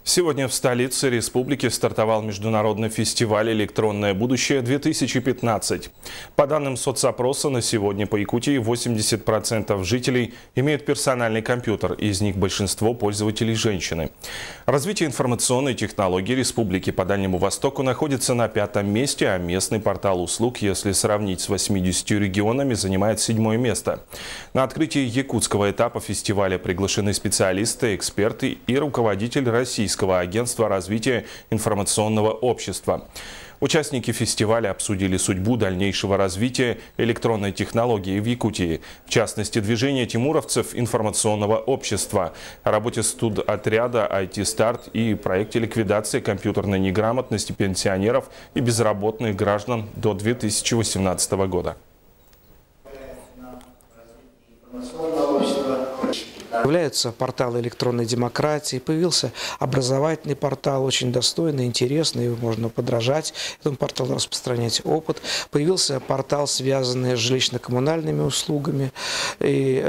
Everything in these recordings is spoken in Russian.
Сегодня в столице республики стартовал международный фестиваль «Электронное будущее-2015». По данным соцопроса, на сегодня по Якутии 80% жителей имеют персональный компьютер, из них большинство пользователей женщины. Развитие информационной технологии республики по Дальнему Востоку находится на 5-м месте, а местный портал услуг, если сравнить с 80 регионами, занимает 7-е место. На открытии якутского этапа фестиваля приглашены специалисты, эксперты и руководитель Российского агентства развития информационного общества. Участники фестиваля обсудили судьбу дальнейшего развития электронной технологии в Якутии, в частности, движение тимуровцев информационного общества, о работе студотряда IT-старт и проекте ликвидации компьютерной неграмотности пенсионеров и безработных граждан до 2018 года. Появляются порталы электронной демократии, появился образовательный портал, очень достойный, интересный, его можно подражать, этому порталу распространять опыт. Появился портал, связанный с жилищно-коммунальными услугами. И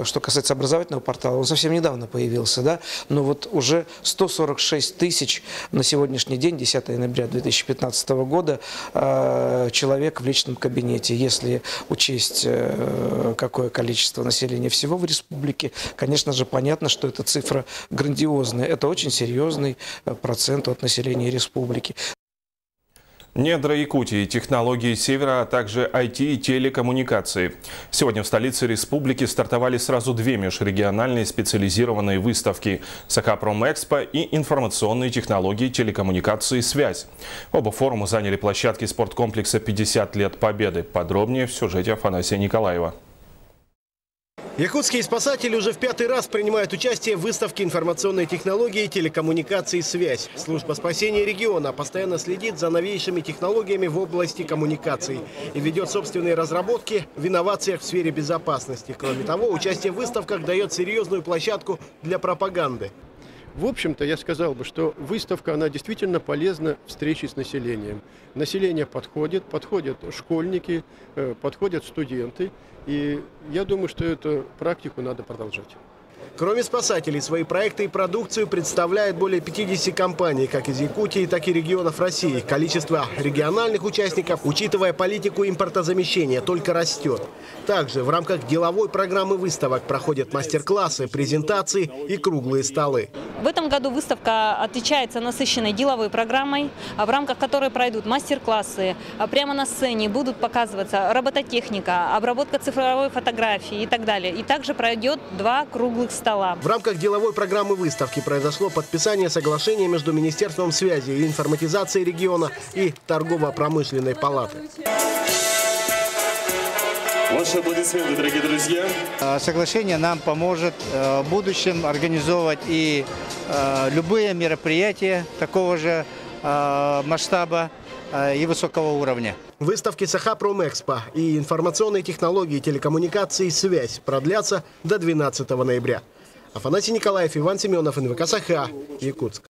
что касается образовательного портала, он совсем недавно появился, да? Но вот уже 146 тысяч на сегодняшний день, 10 ноября 2015 года, человек в личном кабинете. Если учесть, какое количество населения всего в республике, конечно же, понятно, что эта цифра грандиозная. Это очень серьезный процент от населения республики. Недра Якутии, технологии Севера, а также IT и телекоммуникации. Сегодня в столице республики стартовали сразу две межрегиональные специализированные выставки «Сахапром-Экспо» и «Информационные технологии, телекоммуникации, связь». Оба форума заняли площадки спорткомплекса «50 лет Победы». Подробнее в сюжете Афанасия Николаева. Якутские спасатели уже в 5-й раз принимают участие в выставке информационной технологии, телекоммуникации, связь. Служба спасения региона постоянно следит за новейшими технологиями в области коммуникаций и ведет собственные разработки в инновациях в сфере безопасности. Кроме того, участие в выставках дает серьезную площадку для пропаганды. В общем-то, я сказал бы, что выставка, она действительно полезна встрече с населением. Население подходит школьники, подходят студенты. И я думаю, что эту практику надо продолжать. Кроме спасателей, свои проекты и продукцию представляет более 50 компаний, как из Якутии, так и регионов России. Количество региональных участников, учитывая политику импортозамещения, только растет. Также в рамках деловой программы выставок проходят мастер-классы, презентации и круглые столы. В этом году выставка отличается насыщенной деловой программой, в рамках которой пройдут мастер-классы. Прямо на сцене будут показываться робототехника, обработка цифровой фотографии и так далее. И также пройдет 2 круглых стола. В рамках деловой программы выставки произошло подписание соглашения между Министерством связи и информатизации региона и Торгово-промышленной палаты. Ваши аплодисменты, дорогие друзья. Соглашение нам поможет в будущем организовывать и любые мероприятия такого же масштаба и высокого уровня. Выставки «Сахапром-Экспо» и информационные технологии, телекоммуникации, связь продлятся до 12 ноября. Афанасий Николаев, Иван Семенов, НВК «Саха», Якутск.